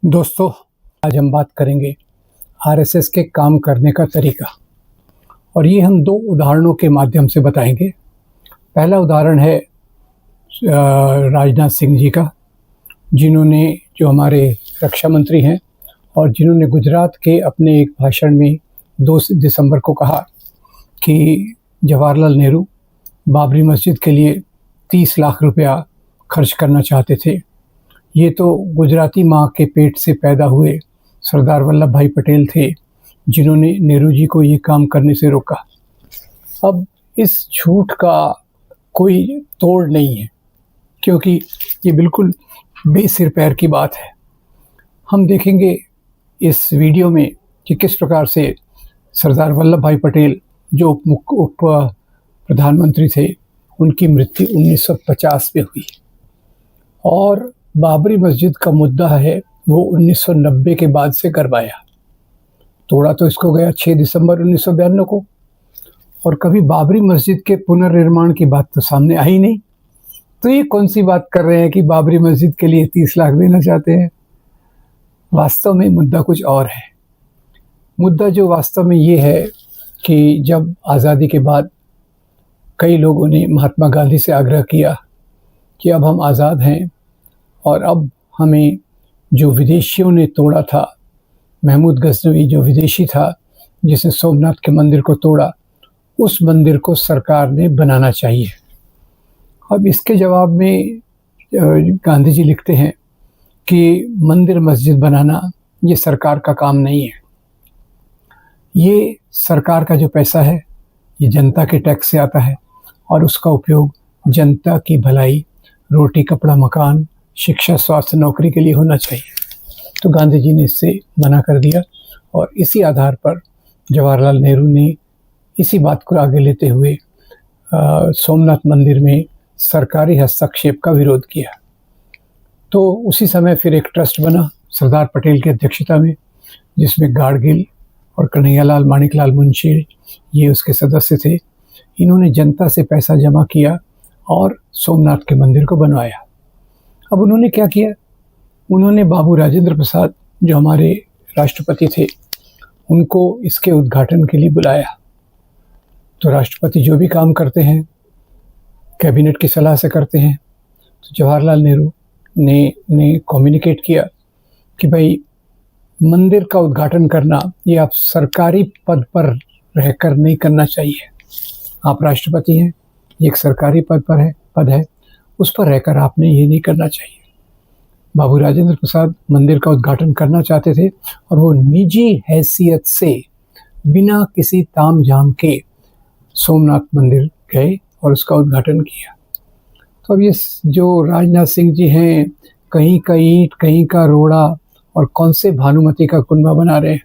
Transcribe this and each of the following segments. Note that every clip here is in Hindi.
दोस्तों, आज हम बात करेंगे आरएसएस के काम करने का तरीका और ये हम दो उदाहरणों के माध्यम से बताएंगे। पहला उदाहरण है राजनाथ सिंह जी का, जिन्होंने जो हमारे रक्षा मंत्री हैं और जिन्होंने गुजरात के अपने एक भाषण में 2 दिसंबर को कहा कि जवाहरलाल नेहरू बाबरी मस्जिद के लिए 30 लाख रुपया खर्च करना चाहते थे। ये तो गुजराती माँ के पेट से पैदा हुए सरदार वल्लभ भाई पटेल थे जिन्होंने नेहरू जी को ये काम करने से रोका। अब इस झूठ का कोई तोड़ नहीं है, क्योंकि ये बिल्कुल बेसिर पैर की बात है। हम देखेंगे इस वीडियो में कि किस प्रकार से सरदार वल्लभ भाई पटेल जो उप प्रधानमंत्री थे, उनकी मृत्यु 1950 में हुई और बाबरी मस्जिद का मुद्दा है वो 1990 के बाद से करवाया। तोड़ा तो इसको गया 6 दिसंबर 1992 को, और कभी बाबरी मस्जिद के पुनर्निर्माण की बात तो सामने आई नहीं। तो ये कौन सी बात कर रहे हैं कि बाबरी मस्जिद के लिए 30 लाख देना चाहते हैं। वास्तव में मुद्दा कुछ और है। मुद्दा जो वास्तव में ये है कि जब आज़ादी के बाद कई लोगों ने महात्मा गांधी से आग्रह किया कि अब हम आज़ाद हैं और अब हमें जो विदेशियों ने तोड़ा था, महमूद गजनवी जो विदेशी था जिसने सोमनाथ के मंदिर को तोड़ा, उस मंदिर को सरकार ने बनाना चाहिए। अब इसके जवाब में गांधी जी लिखते हैं कि मंदिर मस्जिद बनाना ये सरकार का काम नहीं है। ये सरकार का जो पैसा है ये जनता के टैक्स से आता है और उसका उपयोग जनता की भलाई, रोटी कपड़ा मकान, शिक्षा स्वास्थ्य नौकरी के लिए होना चाहिए। तो गांधी जी ने इससे मना कर दिया और इसी आधार पर जवाहरलाल नेहरू ने इसी बात को आगे लेते हुए सोमनाथ मंदिर में सरकारी हस्तक्षेप का विरोध किया। तो उसी समय फिर एक ट्रस्ट बना सरदार पटेल की अध्यक्षता में, जिसमें गाडगिल और कन्हैयालाल माणिकलाल मुंशी ये उसके सदस्य थे। इन्होंने जनता से पैसा जमा किया और सोमनाथ के मंदिर को बनवाया। अब उन्होंने क्या किया? उन्होंने बाबू राजेंद्र प्रसाद जो हमारे राष्ट्रपति थे, उनको इसके उद्घाटन के लिए बुलाया। तो राष्ट्रपति जो भी काम करते हैं कैबिनेट की सलाह से करते हैं। तो जवाहरलाल नेहरू ने कम्युनिकेट किया कि भाई, मंदिर का उद्घाटन करना ये आप सरकारी पद पर रहकर नहीं करना चाहिए। आप राष्ट्रपति हैं, ये एक सरकारी पद है, उस पर रहकर आपने ये नहीं करना चाहिए। बाबू राजेंद्र प्रसाद मंदिर का उद्घाटन करना चाहते थे और वो निजी हैसियत से बिना किसी तामझाम के सोमनाथ मंदिर गए और उसका उद्घाटन किया। तो अब ये जो राजनाथ सिंह जी हैं, कहीं का ईंट कहीं का रोड़ा और कौन से भानुमति का कुनबा बना रहे हैं।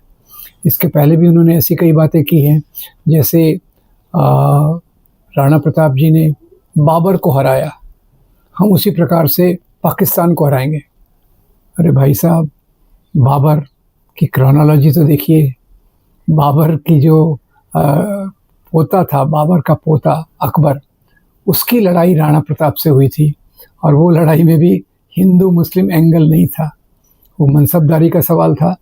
इसके पहले भी उन्होंने ऐसी कई बातें की हैं, जैसे राणा प्रताप जी ने बाबर को हराया, हम उसी प्रकार से पाकिस्तान को हराएंगे। अरे भाई साहब, बाबर की क्रोनोलॉजी तो देखिए। बाबर की जो पोता था, बाबर का पोता अकबर, उसकी लड़ाई राणा प्रताप से हुई थी और वो लड़ाई में भी हिंदू मुस्लिम एंगल नहीं था, वो मनसबदारी का सवाल था,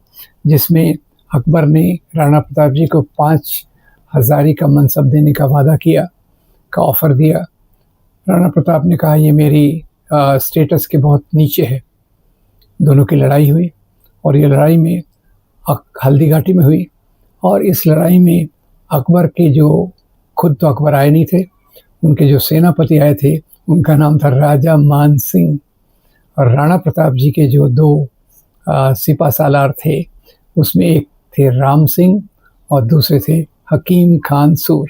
जिसमें अकबर ने राणा प्रताप जी को 5 हज़ारी का मनसब देने का वादा किया, का ऑफ़र दिया। राणा प्रताप ने कहा ये मेरी स्टेटस के बहुत नीचे है। दोनों की लड़ाई हुई और ये लड़ाई में हल्दी घाटी में हुई और इस लड़ाई में अकबर के जो, खुद तो अकबर आए नहीं थे, उनके जो सेनापति आए थे उनका नाम था राजा मान सिंह, और राणा प्रताप जी के जो 2 सिपा सालार थे उसमें एक थे राम सिंह और दूसरे थे हकीम खान सूर।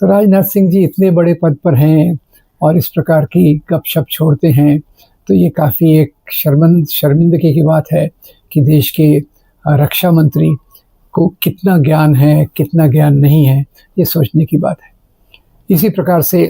तो राजनाथ सिंह जी इतने बड़े पद पर हैं और इस प्रकार की गपशप छोड़ते हैं, तो ये काफ़ी एक शर्मिंदगी की बात है कि देश के रक्षा मंत्री को कितना ज्ञान है कितना ज्ञान नहीं है, ये सोचने की बात है। इसी प्रकार से